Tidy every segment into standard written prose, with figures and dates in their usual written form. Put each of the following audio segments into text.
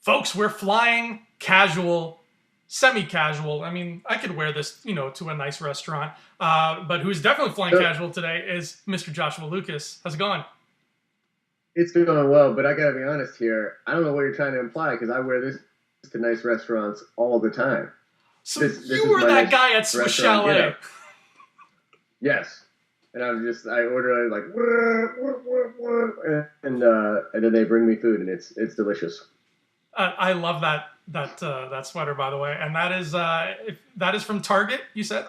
Folks, we're flying casual, semi-casual. I mean, I could wear this, to a nice restaurant. But who's definitely flying So casual today is Mr. Joshua Lucas. How's it going? it's going well, but I gotta be honest here. I don't know what you're trying to imply because I wear this to nice restaurants all the time. So This you is were my that nice guy at Swiss restaurant get Chalet. up. Yes, and I order like and then they bring me food and it's delicious. I love that sweater, by the way, and that is from Target. You said.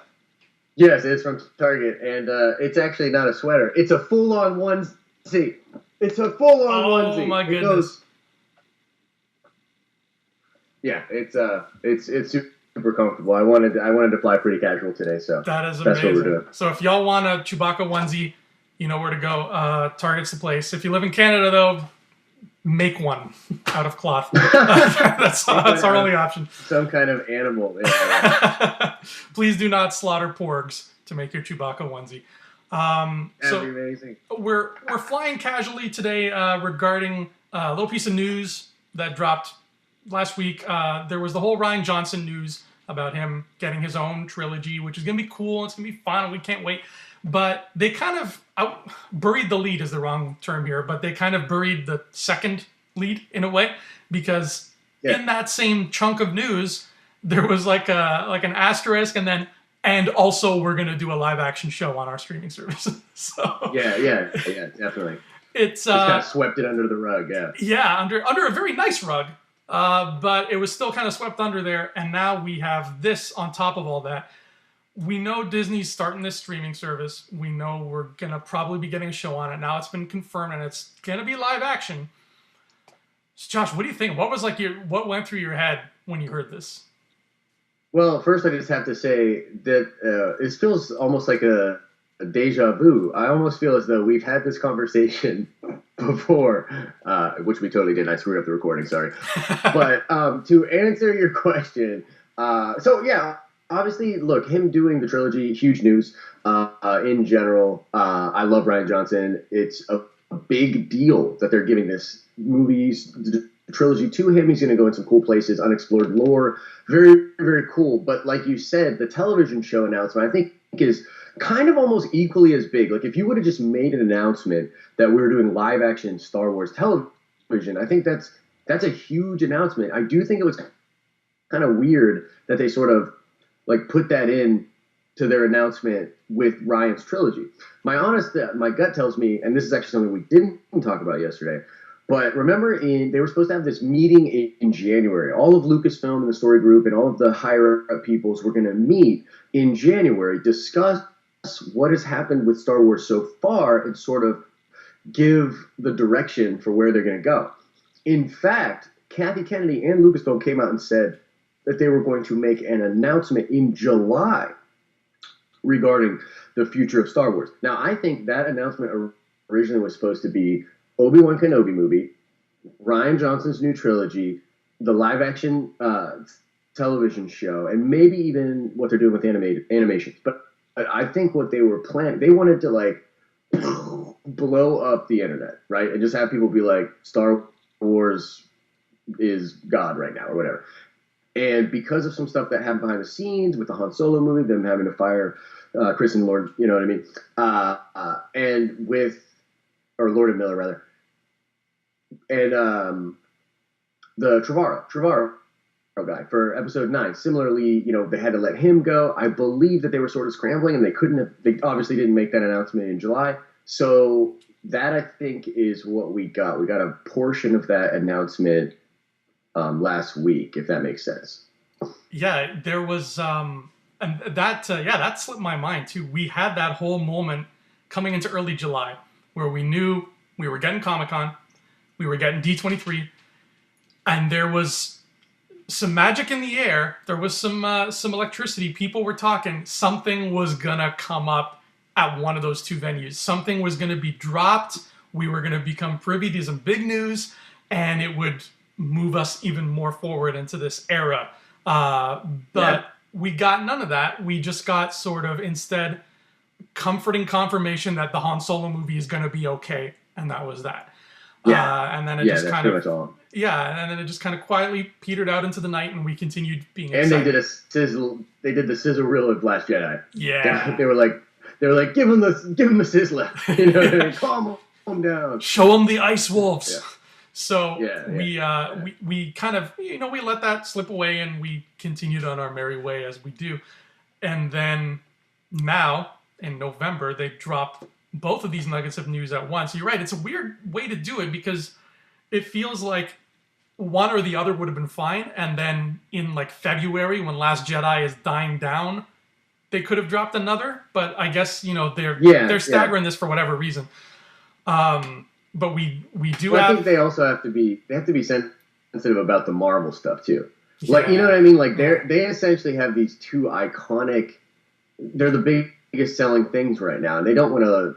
Yes, it's from Target, and it's actually not a sweater. It's a full-on onesie. It's a full-on Oh onesie. my It goodness, goes, yeah. It's super comfortable. I wanted to fly pretty casual today, so that is that's what we're amazing. doing. So if y'all want a Chewbacca onesie, you know where to go. Target's the place. If you live in Canada, though, make one out of cloth. Make That's one our out only of option. some kind of animal. Yeah. Please do not slaughter porgs to make your Chewbacca onesie. That'd be So amazing. we're flying casually today regarding a little piece of news that dropped last week. There was the whole Ryan Johnson news about him getting his own trilogy, which is going to be cool. It's going to be fun. We can't wait. But they kind of buried the lead is the wrong term here, but they kind of buried the second lead in a way because Yeah. in that same chunk of news there was like an asterisk and also we're going to do a live action show on our streaming service. So Yeah, definitely. it's Just kind of swept it under the rug. Yeah. yeah, under a very nice rug, but it was still kind of swept under there. And now we have this on top of all that. We know Disney's starting this streaming service. We know we're gonna probably be getting a show on it. Now it's been confirmed, and it's gonna be live action. So Josh, what do you think? What went through your head when you heard this? Well, first I just have to say that it feels almost like a deja vu. I almost feel as though we've had this conversation before, which we totally did. I screwed up the recording, sorry. But to answer your question, so yeah, obviously, look, him doing the trilogy, huge news. In general, I love Ryan Johnson. It's a big deal that they're giving this the trilogy to him. He's going to go in some cool places, unexplored lore, very very cool. But like you said, the television show announcement I think is kind of almost equally as big. Like if you would have just made an announcement that we were doing live action Star Wars television, I think that's a huge announcement. I do think it was kind of weird that they sort of like put that in to their announcement with Ryan's trilogy. My gut tells me, and this is actually something we didn't talk about yesterday, but remember they were supposed to have this meeting in January. All of Lucasfilm and the story group and all of the higher up peoples were going to meet in January, discuss what has happened with Star Wars so far, and sort of give the direction for where they're going to go. In fact, Kathy Kennedy and Lucasfilm came out and said that they were going to make an announcement in July regarding the future of Star Wars. Now, I think that announcement originally was supposed to be Obi-Wan Kenobi movie, Ryan Johnson's new trilogy, the live-action television show, and maybe even what they're doing with animations. But I think what they were planning, they wanted to like blow up the internet, right, and just have people be like, Star Wars is God right now, or whatever. And because of some stuff that happened behind the scenes with the Han Solo movie, them having to fire Chris and Lord, you know what I mean? And with, or Lord and Miller rather, and the Trevorrow guy for episode 9. Similarly, they had to let him go. I believe that they were sort of scrambling and they obviously didn't make that announcement in July. So that I think is what we got. We got a portion of that announcement last week, if that makes sense. Yeah, there was, and that slipped my mind too. We had that whole moment coming into early July where we knew we were getting Comic-Con, we were getting D23, and there was some magic in the air. There was some electricity. People were talking. Something was gonna come up at one of those two venues. Something was gonna be dropped. We were gonna become privy to some big news, and it would move us even more forward into this era. But we got none of that. We just got sort of instead comforting confirmation that the Han Solo movie is going to be okay, and that was that. Yeah, And then it yeah, just that's kind pretty of much all. Yeah, and then it just kind of quietly petered out into the night, and we continued being And excited. they did the sizzle reel of Last Jedi. Yeah. They were like, give him the sizzler. You know what I mean? Calm him down. Show them the ice wolves. Yeah. So Yeah. we kind of, we let that slip away, and we continued on our merry way as we do. And then now in November they dropped both of these nuggets of news at once. You're right, it's a weird way to do it because it feels like one or the other would have been fine, and then in like February when Last Jedi is dying down, they could have dropped another. But I guess they're staggering this for whatever reason. But we do well, have. I think they also have to be sensitive about the Marvel stuff too. Like, Yeah. you know what I mean? Like they essentially have these two iconic. They're the biggest selling things right now, and they don't want to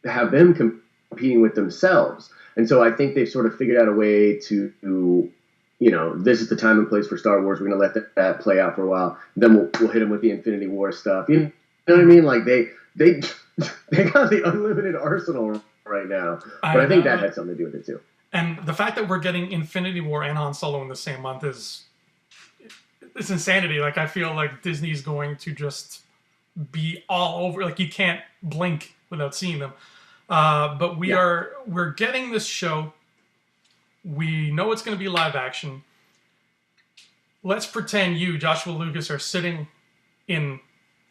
have them competing with themselves. And so I think they've sort of figured out a way to, this is the time and place for Star Wars. We're going to let that play out for a while. Then we'll hit them with the Infinity War stuff. You know what I mean? Like they got the unlimited arsenal right now. But I think that had something to do with it too. And the fact that we're getting Infinity War and Han Solo in the same month it's insanity. Like, I feel like Disney's going to just be all over. Like, you can't blink without seeing them. But we're getting this show. We know it's going to be live action. Let's pretend you, Joshua Lucas, are sitting in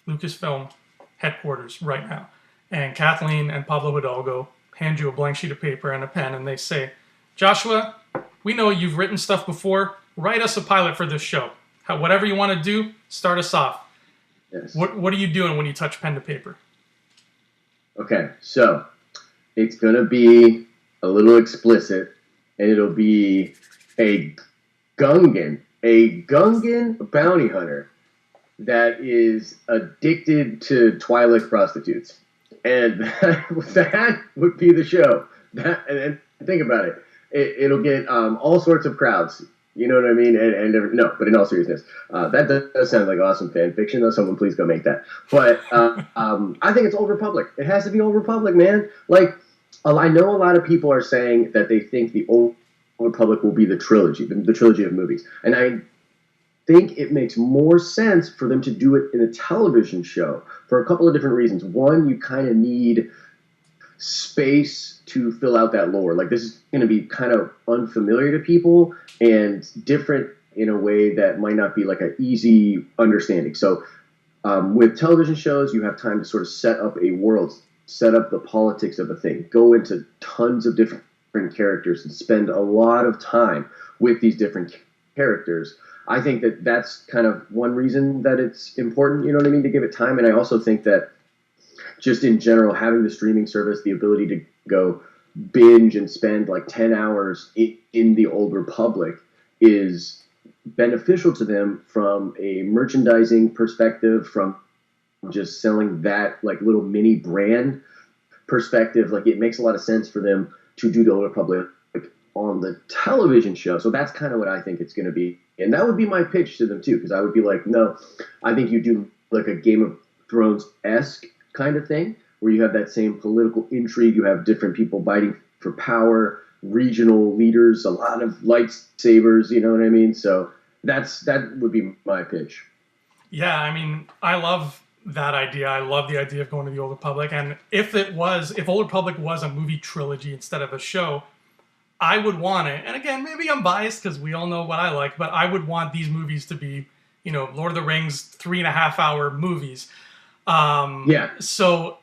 Lucasfilm headquarters right now, and Kathleen and Pablo Hidalgo hand you a blank sheet of paper and a pen, and they say, Joshua, we know you've written stuff before. Write us a pilot for this show. Whatever you want to do, start us off. Yes. What are you doing when you touch pen to paper? Okay, so it's going to be a little explicit, and it'll be a Gungan bounty hunter that is addicted to Twi'lek prostitutes. And that would be the show. And think about it. It'll get all sorts of crowds. You know what I mean? No, but in all seriousness, that does sound like awesome fan fiction, though. Someone please go make that. But I think it's Old Republic. It has to be Old Republic, man. Like, I know a lot of people are saying that they think the Old Republic will be the trilogy, the trilogy of movies. And I think it makes more sense for them to do it in a television show for a couple of different reasons. One, you kind of need space to fill out that lore. Like, this is going to be kind of unfamiliar to people and different in a way that might not be like an easy understanding. So with television shows, you have time to sort of set up a world, set up the politics of a thing, go into tons of different characters and spend a lot of time with these different characters. I think that that's kind of one reason that it's important, you know what I mean, to give it time. And I also think that just in general, having the streaming service, the ability to go binge and spend like 10 hours in the Old Republic is beneficial to them from a merchandising perspective, from just selling that like little mini brand perspective. Like, it makes a lot of sense for them to do the Old Republic on the television show. So that's kind of what I think it's going to be. And that would be my pitch to them too, because I would be like, no, I think you do like a Game of Thrones-esque kind of thing, where you have that same political intrigue, you have different people fighting for power, regional leaders, a lot of lightsabers, you know what I mean? So that would be my pitch. Yeah, I mean, I love that idea. I love the idea of going to the Old Republic. And if Old Republic was a movie trilogy instead of a show, I would want it. And again, maybe I'm biased because we all know what I like, but I would want these movies to be, Lord of the Rings 3.5-hour movies. So,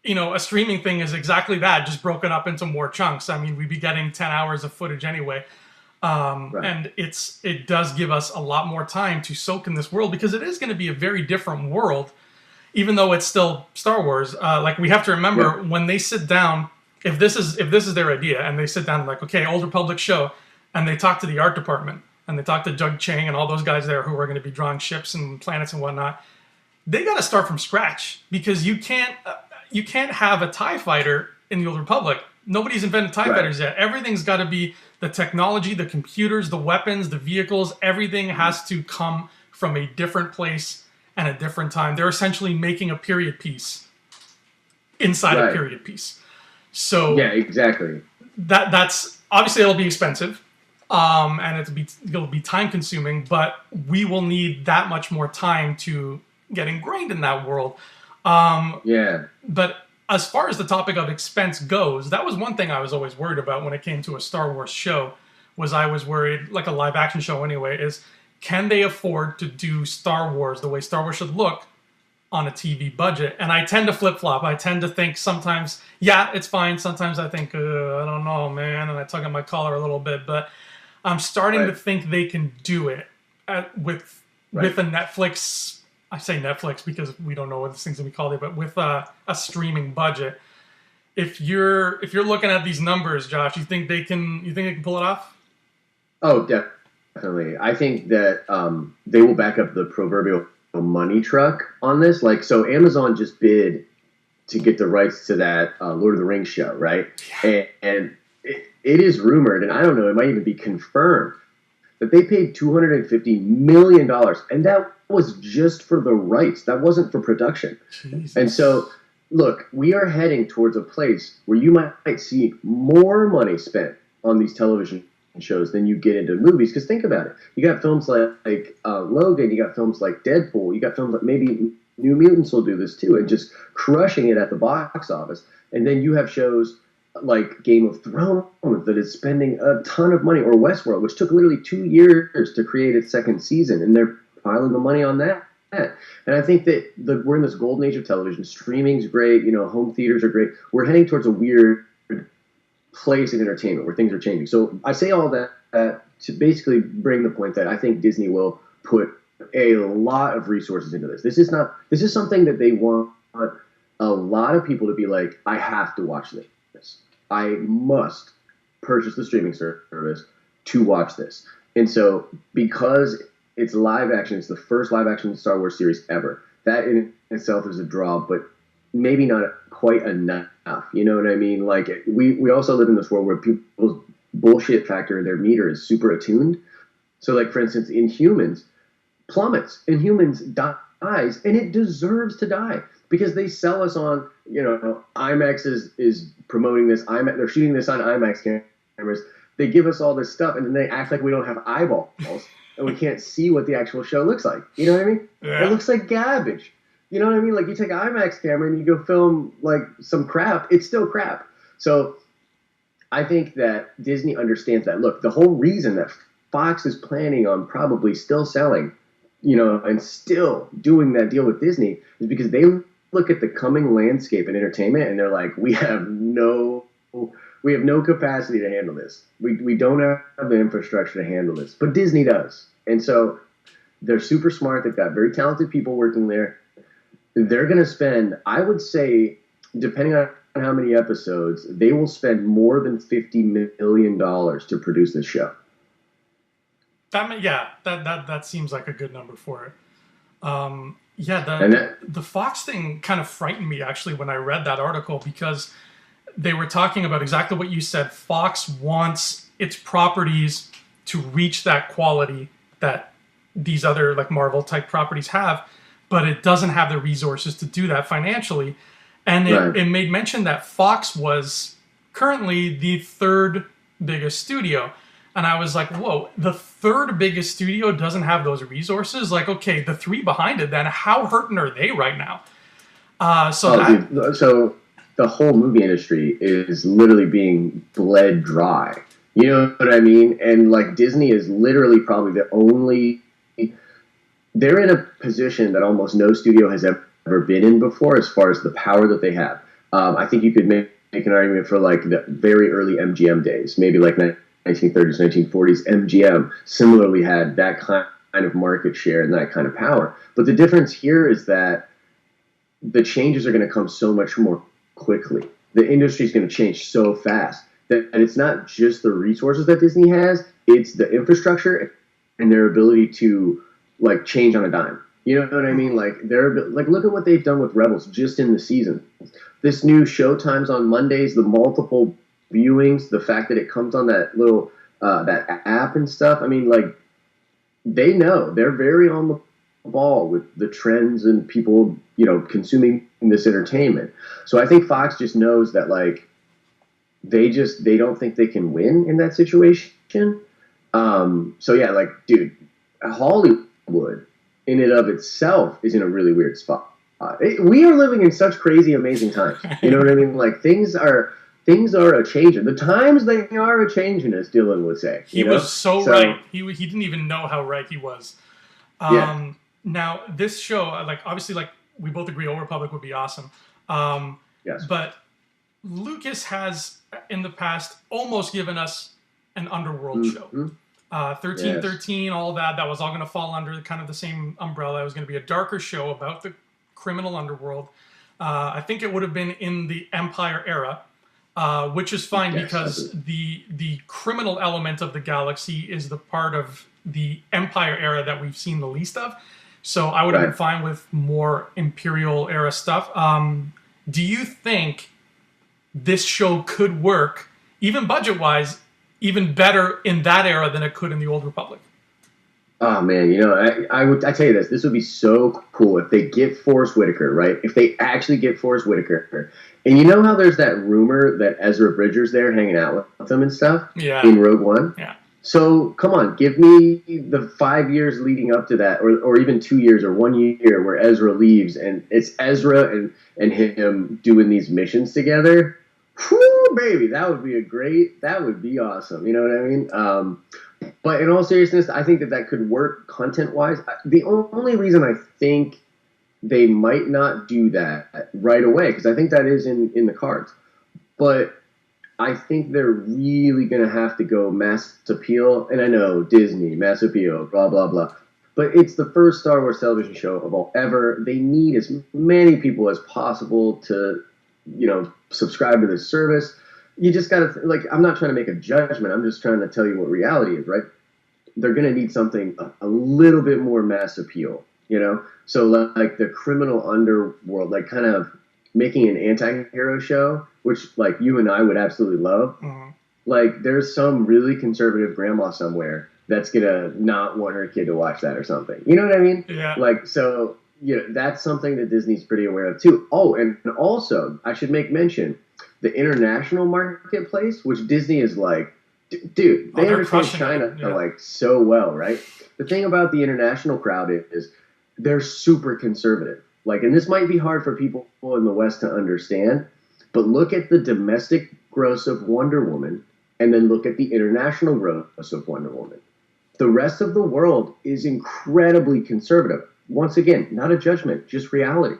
a streaming thing is exactly that, just broken up into more chunks. I mean, we'd be getting 10 hours of footage anyway. Right. And it does give us a lot more time to soak in this world, because it is going to be a very different world, even though it's still Star Wars. Like, we have to remember when they sit down, if this is their idea, and they sit down and like, okay, Old Republic show, and they talk to the art department, and they talk to Doug Chang and all those guys there who are going to be drawing ships and planets and whatnot, they got to start from scratch, because you can't have a TIE fighter in the Old Republic. Nobody's invented TIE fighters yet. Everything's got to be the technology, the computers, the weapons, the vehicles. Everything has to come from a different place and a different time. They're essentially making a period piece inside a period piece. So yeah, exactly. That's obviously, it'll be expensive. and it'll be time consuming, but we will need that much more time to get ingrained in that world. Yeah. But as far as the topic of expense goes, that was one thing I was always worried about when it came to a Star Wars show. Was I was worried, like a live action show anyway, is can they afford to do Star Wars the way Star Wars should look on a TV budget? And I tend to flip flop. I tend to think sometimes, yeah, it's fine. Sometimes I think, I don't know, man, and I tug at my collar a little bit. But I'm starting to think they can do it with a Netflix. I say Netflix because we don't know what this thing's gonna be called, but with a streaming budget. If you're looking at these numbers, Josh, you think they can pull it off? Oh, definitely. I think that they will back up the proverbial money truck on this. Like, so Amazon just bid to get the rights to that Lord of the Rings show, right? Yeah. And it is rumored, and I don't know, it might even be confirmed, that they paid $250 million, and that was just for the rights. That wasn't for production. Jesus. And so, look, we are heading towards a place where you might see more money spent on these television shows than you get into movies. Because think about it. You got films like Logan, you got films like Deadpool, you got films like maybe New Mutants will do this too, and just crushing it at the box office. And then you have shows like Game of Thrones that is spending a ton of money, or Westworld, which took literally 2 years to create its second season, and they're piling the money on that. And I think that we're in this golden age of television. Streaming's great, home theaters are great. We're heading towards a weird place in entertainment where things are changing. So I say all that to basically bring the point that I think Disney will put a lot of resources into this. This is something that they want a lot of people to be like, I have to watch this. I must purchase the streaming service to watch this. And so because it's live action, it's the first live action Star Wars series ever. That in itself is a draw, but maybe not quite enough. You know what I mean? Like, we also live in this world where people's bullshit factor in their meter is super attuned. So, like, for instance, Inhumans plummets. Inhumans dies, and it deserves to die because they sell us on, IMAX is promoting this. They're shooting this on IMAX cameras. They give us all this stuff, and then they act like we don't have eyeballs, and we can't see what the actual show looks like. You know what I mean? Yeah. It looks like garbage. You know what I mean? Like, you take an IMAX camera and you go film, like, some crap. It's still crap. So I think that Disney understands that. Look, the whole reason that Fox is planning on probably still selling, and still doing that deal with Disney is because they look at the coming landscape in entertainment and they're like, we have no capacity to handle this. We don't have the infrastructure to handle this. But Disney does. And so they're super smart. They've got very talented people working there. They're going to spend, I would say, depending on how many episodes, they will spend more than $50 million to produce this show. That seems like a good number for it. The Fox thing kind of frightened me, actually, when I read that article, because they were talking about exactly what you said. Fox wants its properties to reach that quality that these other, like, Marvel-type properties have, but it doesn't have the resources to do that financially. And it made mention that Fox was currently the third biggest studio. And I was like, whoa, the third biggest studio doesn't have those resources? Like, okay, the three behind it, then how hurting are they right now? So the whole movie industry is literally being bled dry. You know what I mean? And, like, Disney is literally probably the only... They're in a position that almost no studio has ever been in before as far as the power that they have. I think you could make an argument for, like, the very early MGM days, maybe like 1930s, 1940s. MGM similarly had that kind of market share and that kind of power. But the difference here is that the changes are going to come so much more quickly. The industry is going to change so fast that, and it's not just the resources that Disney has, it's the infrastructure and their ability to, like, change on a dime. You know what I mean? Like, look at what they've done with Rebels just in the season. This new showtimes on Mondays, the multiple viewings, the fact that it comes on that little that app and stuff. I mean, like, they know. They're very on the ball with the trends and people, consuming this entertainment. So I think Fox just knows that, like, they don't think they can win in that situation. So yeah, like, dude, Hollywood in and of itself is in a really weird spot. We are living in such crazy, amazing times. You know what I mean? Like things are a changing. The times they are a changing, as Dylan would say. He You was know? so right. So He didn't even know how right he was. yeah, Now this show, like obviously, like we both agree, Old Republic would be awesome. Um, yes, but Lucas has in the past almost given us an underworld show. mm-hmm. Thirteen Yes, Thirteen, all that was all going to fall under kind of the same umbrella. It was going to be a darker show about the criminal underworld. I think it would have been in the Empire era, which is fine yes, I because believe. the criminal element of the galaxy is the part of the Empire era that we've seen the least of. So I would have been Right. fine with more Imperial era stuff. Do you think this show could work, even budget wise, even better in that era than it could in the Old Republic? Oh man, I tell you this. This would be so cool if they get Forrest Whitaker, right? If they actually get Forrest Whitaker, and you know how there's that rumor that Ezra Bridger's there hanging out with them and stuff Yeah, in Rogue One. yeah. So come on, give me the 5 years leading up to that, or even 2 years or 1 year where Ezra leaves, and it's Ezra and him doing these missions together. Whew, baby, that would be awesome. You know what I mean? But in all seriousness, I think that could work content wise. The only reason I think they might not do that right away, because I think that is in the cards, but I think they're really going to have to go mass appeal. And I know Disney, mass appeal, blah, blah, blah. But it's the first Star Wars television show of all ever. They need as many people as possible to, subscribe to this service. You just got to, like, I'm not trying to make a judgment. I'm just trying to tell you what reality is, right? They're going to need something a little bit more mass appeal, you know? So, like, the criminal underworld, like, kind of making an anti-hero show, which like you and I would absolutely love. Mm-hmm. Like there's some really conservative grandma somewhere that's gonna not want her kid to watch that or something. You know what I mean? Yeah. Like so, that's something that Disney's pretty aware of too. Oh, and also I should make mention the international marketplace, which Disney is like, dude, they understand China like so well, right? The thing about the international crowd is they're super conservative. Like, and this might be hard for people in the West to understand, but look at the domestic gross of Wonder Woman and then look at the international gross of Wonder Woman. The rest of the world is incredibly conservative. Once again, not a judgment, just reality.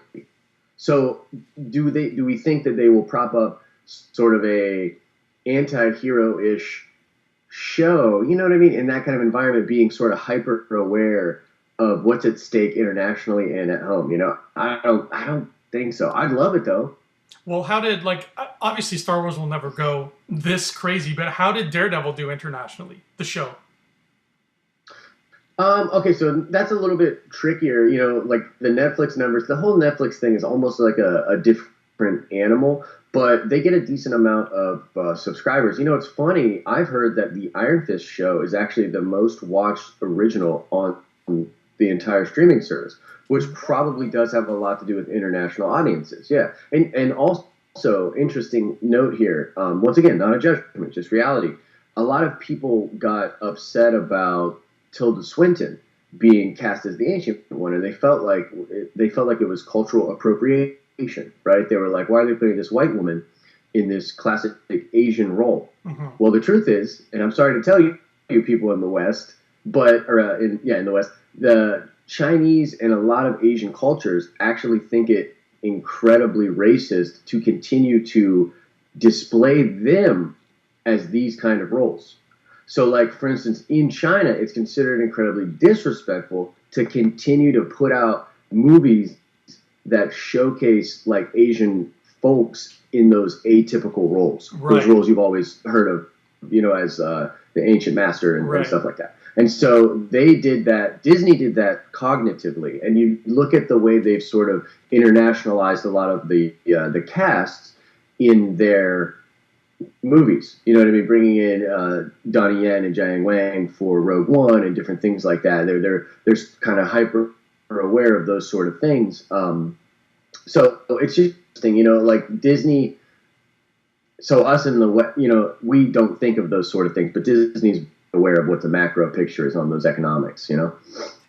So do we think that they will prop up sort of a anti-hero-ish show, you know what I mean, in that kind of environment, being sort of hyper aware of what's at stake internationally and at home? I don't think so. I'd love it though. Well, how did obviously Star Wars will never go this crazy, but how did Daredevil do internationally? The show. Okay, so that's a little bit trickier. Like the Netflix numbers, the whole Netflix thing is almost like a different animal, but they get a decent amount of subscribers. It's funny. I've heard that the Iron Fist show is actually the most watched original on the entire streaming service, which probably does have a lot to do with international audiences. Yeah, and also interesting note here. Once again, not a judgment, just reality. A lot of people got upset about Tilda Swinton being cast as the Ancient One, and they felt like it was cultural appropriation, right? They were like, why are they putting this white woman in this classic Asian role? Mm-hmm. Well, the truth is, and I'm sorry to tell you people in the West, in the West, the Chinese and a lot of Asian cultures actually think it incredibly racist to continue to display them as these kind of roles. So, like, for instance, in China, it's considered incredibly disrespectful to continue to put out movies that showcase, like, Asian folks in those atypical roles. Right. Those roles you've always heard of, as the ancient master and stuff like that. And so they did that. Disney did that cognitively. And you look at the way they've sort of internationalized a lot of the casts in their movies. You know what I mean? Bringing in Donnie Yen and Jiang Wang for Rogue One and different things like that. They're kind of hyper aware of those sort of things. So it's interesting, like Disney. So us in the West, we don't think of those sort of things, but Disney's aware of what the macro picture is on those economics, you know?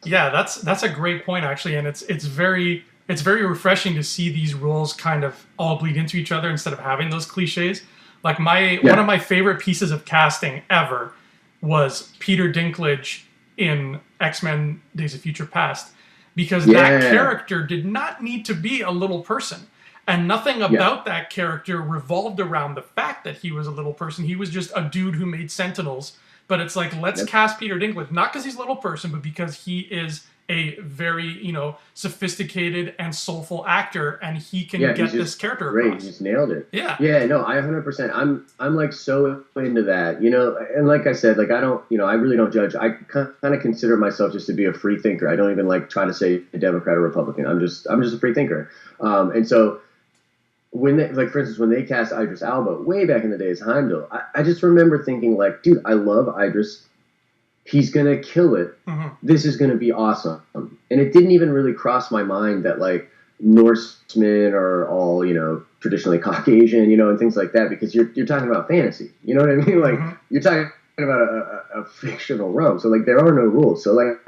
Yeah, that's a great point actually, and it's very refreshing to see these roles kind of all bleed into each other instead of having those cliches. Like one of my favorite pieces of casting ever was Peter Dinklage in X-Men Days of Future Past, because that character did not need to be a little person. And nothing about that character revolved around the fact that he was a little person. He was just a dude who made Sentinels. But it's like, let's cast Peter Dinklage, not because he's a little person, but because he is a very, sophisticated and soulful actor, and he can get this character great. across. He just nailed it. Yeah. Yeah, no, I 100%. I'm like so into that, and like I said, like I don't, I really don't judge. I kind of consider myself just to be a free thinker. I don't even like try to say a Democrat or Republican. I'm just a free thinker. And so when they, like, for instance, when they cast Idris Elba way back in the day as Heimdall, I just remember thinking, like, dude, I love Idris. He's going to kill it. Mm-hmm. This is going to be awesome. And it didn't even really cross my mind that, like, Norsemen are all, traditionally Caucasian, and things like that, because you're talking about fantasy. You know what I mean? Like, you're talking about a fictional realm. So, like, there are no rules. So, like,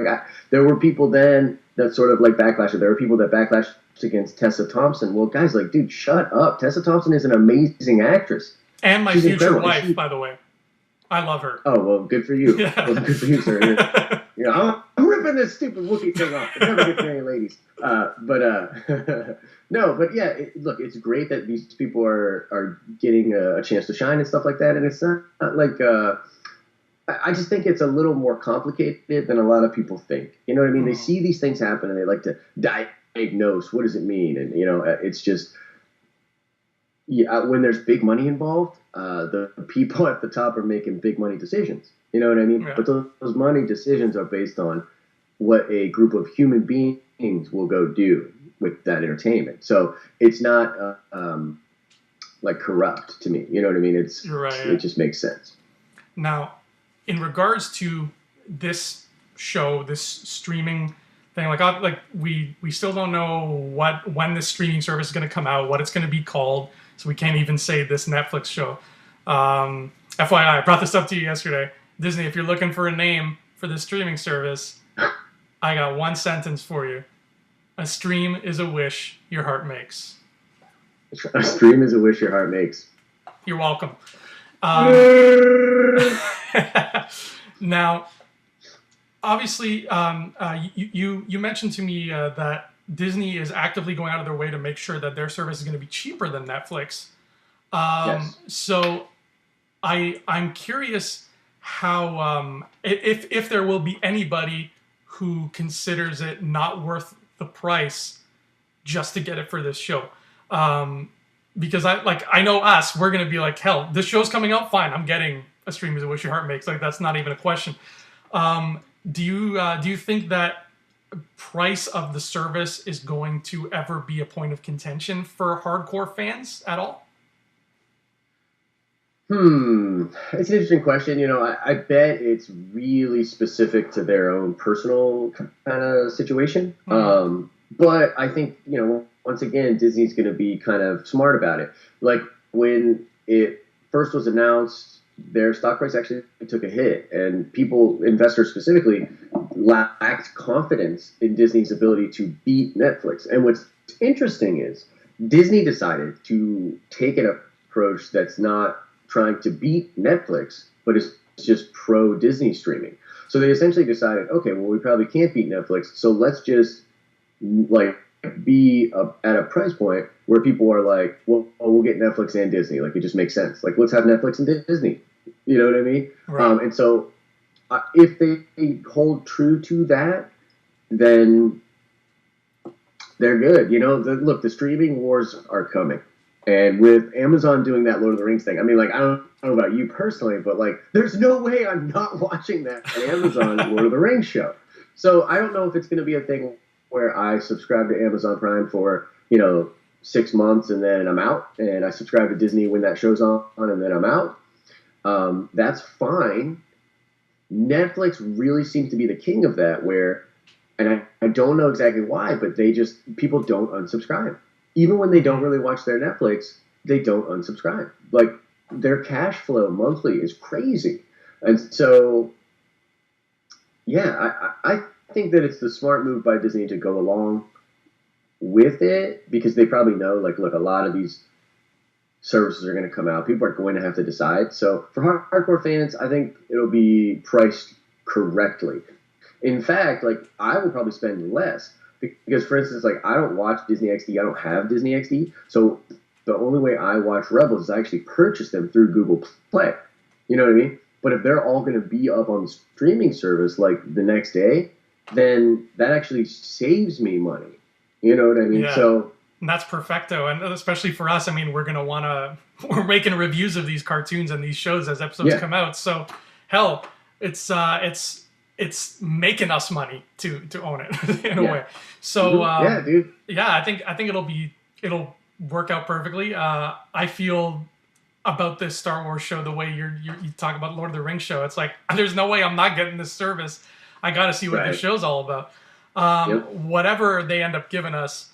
there were people then that sort of, like, backlashed. There were people that backlashed against Tessa Thompson. Well, guys, like, dude, shut up. Tessa Thompson is an amazing actress. And my future wife, by the way. I love her. Oh, well, good for you. Yeah. Well, good for you, sir. I'm ripping this stupid Wookiee thing off. It never gets any ladies. No, but yeah, look, it's great that these people are getting a chance to shine and stuff like that. And it's not like, I just think it's a little more complicated than a lot of people think. You know what I mean? They see these things happen and they like to diagnose, what does it mean? And, it's just, when there's big money involved, the people at the top are making big money decisions. You know what I mean? Yeah. But those money decisions are based on what a group of human beings will go do with that entertainment. So it's not like corrupt to me. You know what I mean? It just makes sense. Now, in regards to this show, this streaming thing, we still don't know when this streaming service is going to come out, what it's going to be called. So we can't even say this Netflix show. FYI, I brought this up to you yesterday. Disney, if you're looking for a name for this streaming service, I got one sentence for you. A stream is a wish your heart makes. A stream is a wish your heart makes. You're welcome. Now, obviously, you mentioned to me that Disney is actively going out of their way to make sure that their service is going to be cheaper than Netflix. Yes. So I'm curious how if there will be anybody who considers it not worth the price just to get it for this show. Because I know us, we're going to be like, hell, this show's coming out, fine, I'm getting a stream as a wish your heart makes. Like, that's not even a question. Do you think that price of the service is going to ever be a point of contention for hardcore fans at all? It's an interesting question. I bet it's really specific to their own personal kind of situation. Mm-hmm. But I think, once again, Disney's going to be kind of smart about it. Like, when it first was announced, their stock price actually took a hit, and investors specifically, lacked confidence in Disney's ability to beat Netflix. And what's interesting is Disney decided to take an approach that's not trying to beat Netflix, but it's just pro-Disney streaming. So they essentially decided, okay, well, we probably can't beat Netflix, so let's just be at a price point where people are like, well, we'll get Netflix and Disney. Like, it just makes sense. Like, let's have Netflix and Disney. You know what I mean? Right. And so if they hold true to that, then they're good. Look, the streaming wars are coming. And with Amazon doing that Lord of the Rings thing, I mean, like, I don't know about you personally, but, like, there's no way I'm not watching that Amazon Lord of the Rings show. So I don't know if it's going to be a thing where I subscribe to Amazon Prime for, 6 months and then I'm out, and I subscribe to Disney when that show's on and then I'm out. That's fine. Netflix really seems to be the king of that, and I don't know exactly why, but people don't unsubscribe. Even when they don't really watch their Netflix, they don't unsubscribe. Like, their cash flow monthly is crazy. And so yeah, I think that it's the smart move by Disney to go along with it because they probably know, like, look, a lot of these services are going to come out. People are going to have to decide. So for hardcore fans, I think it'll be priced correctly. In fact, like I will probably spend less because, for instance, like I don't watch Disney XD. I don't have Disney XD. So the only way I watch Rebels is I actually purchase them through Google Play. You know what I mean? But if they're all going to be up on the streaming service like the next day, then that actually saves me money. You know what I mean? Yeah. So And that's perfecto, and especially for us. I mean, we're gonna wanna we're making reviews of these cartoons and these shows as episodes come out. So, hell, it's making us money to own it in a way. So yeah, dude. Yeah, I think it'll work out perfectly. I feel about this Star Wars show the way you talk about Lord of the Rings show. It's like there's no way I'm not getting this service. I got to see what this show's all about. Whatever they end up giving us.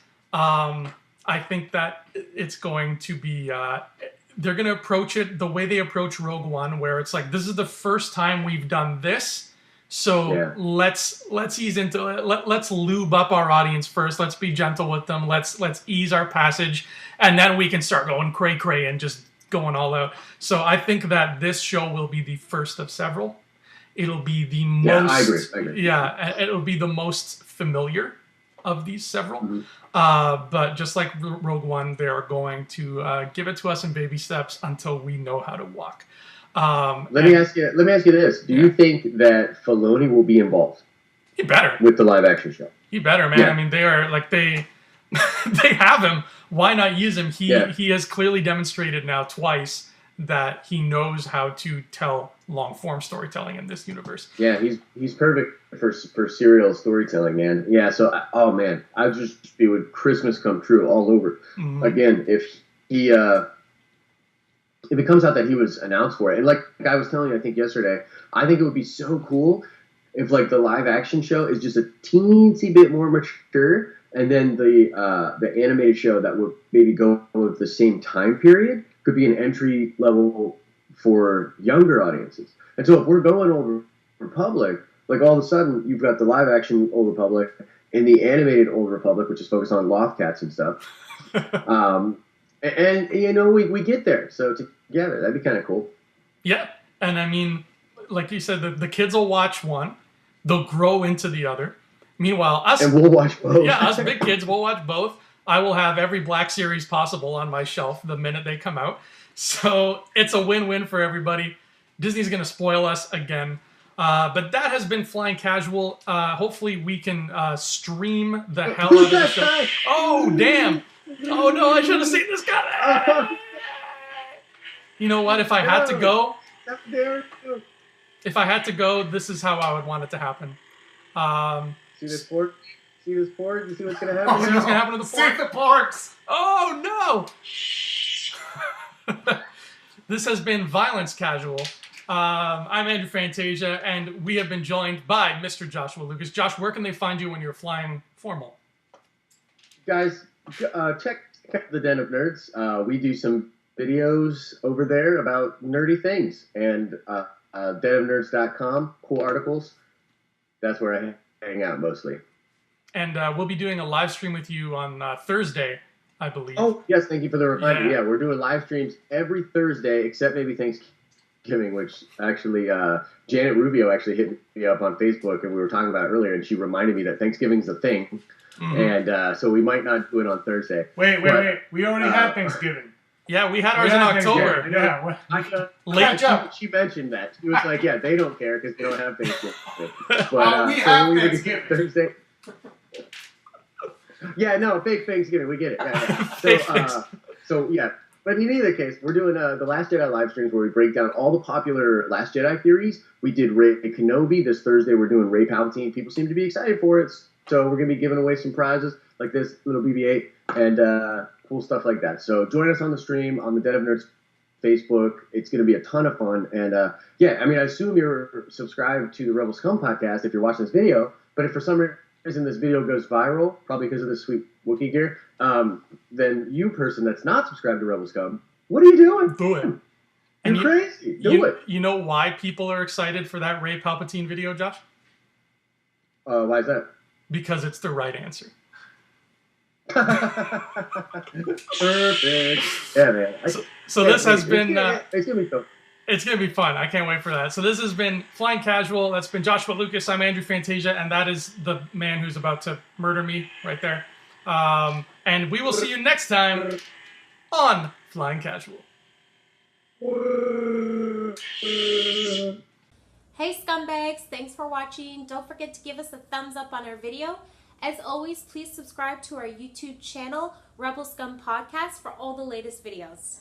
I think that it's going to be, they're going to approach it the way they approach Rogue One, where it's like, this is the first time we've done this. So let's ease into it. Let's lube up our audience first. Let's be gentle with them. Let's ease our passage. And then we can start going cray and just going all out. So I think that this show will be the first of several. It'll be the most, I agree. Yeah, it'll be the most familiar of these several. But just like Rogue One, they are going to give it to us in baby steps until we know how to walk. Let me ask you this: do you think that Filoni will be involved? He better with the live action show. He better, man. I mean, they are like they have him. Why not use him? He has clearly demonstrated now twice that he knows how to tell long form storytelling in this universe. Yeah, he's perfect for serial storytelling, man. Yeah, so I just it would Christmas come true all over. Again, if he if it comes out that he was announced for it, and like I was telling you, I think yesterday, I think it would be so cool if like the live action show is just a teensy bit more mature, and then the animated show that would maybe go with the same time period could be an entry level for younger audiences. And so if we're going Old Republic, like all of a sudden you've got the live action Old Republic and the animated Old Republic, which is focused on loft cats and stuff. And you know, we get there. So together, that'd be kind of cool. Yeah. And I mean, like you said, the kids will watch one. They'll grow into the other. Meanwhile, us... And we'll watch both. Yeah, us big kids will watch both. I will have every Black Series possible on my shelf the minute they come out. So it's a win-win for everybody. Disney's going to spoil us again. But that has been Flying Casual. Hopefully we can stream the hell out of the show. Oh, damn. Oh, no, I should have seen this guy. You know what? If I had to go... If I had to go, this is how I would want it to happen. See this port? See this port? You see what's going to happen? See what's going to happen to the port? Save the porks! Oh, no! This has been Violence Casual. I'm Andrew Fantasia, and we have been joined by Mr. Joshua Lucas. Josh, where can they find you when you're flying formal? Guys, check the Den of Nerds. We do some videos over there about nerdy things. And denofnerds.com, cool articles. That's where I hang out mostly. And we'll be doing a live stream with you on Thursday, I believe. Oh, yes, thank you for the reminder. Yeah, we're doing live streams every Thursday, except maybe Thanksgiving, which actually Janet Rubio actually hit me up on Facebook, and we were talking about it earlier, and she reminded me that Thanksgiving's a thing. And so we might not do it on Thursday. Wait. We already had Thanksgiving. Yeah, we had ours in October. Yeah. She mentioned that. She was like, yeah, they don't care because they don't have Thanksgiving. But, we have Thanksgiving. Thursday. Yeah, no, fake Thanksgiving. We get it. Yeah. So yeah. But in either case, we're doing the Last Jedi live streams where we break down all the popular Last Jedi theories. We did Rey Kenobi. This Thursday, we're doing Rey Palpatine. People seem to be excited for it. So we're going to be giving away some prizes like this little BB-8 and cool stuff like that. So join us on the stream on the Den of Nerds Facebook. It's going to be a ton of fun. And I mean, I assume you're subscribed to the Rebel Scum podcast if you're watching this video. But if for some reason this video goes viral, probably because of this sweet Wookiee gear, then you person that's not subscribed to Rebel Scum, what are you doing? Do it. You're crazy. Do it. You know why people are excited for that Rey Palpatine video, Josh? Why is that? Because it's the right answer. Perfect. Yeah, man. So this has been... it's going to be fun. It's going to be fun. I can't wait for that. So this has been Flying Casual. That's been Joshua Lucas. I'm Andrew Fantasia, and that is the man who's about to murder me right there. And we will see you next time on Flying Casual. Hey scumbags, thanks for watching. Don't forget to give us a thumbs up on our video. As always, please subscribe to our YouTube channel, Rebel Scum Podcast, for all the latest videos.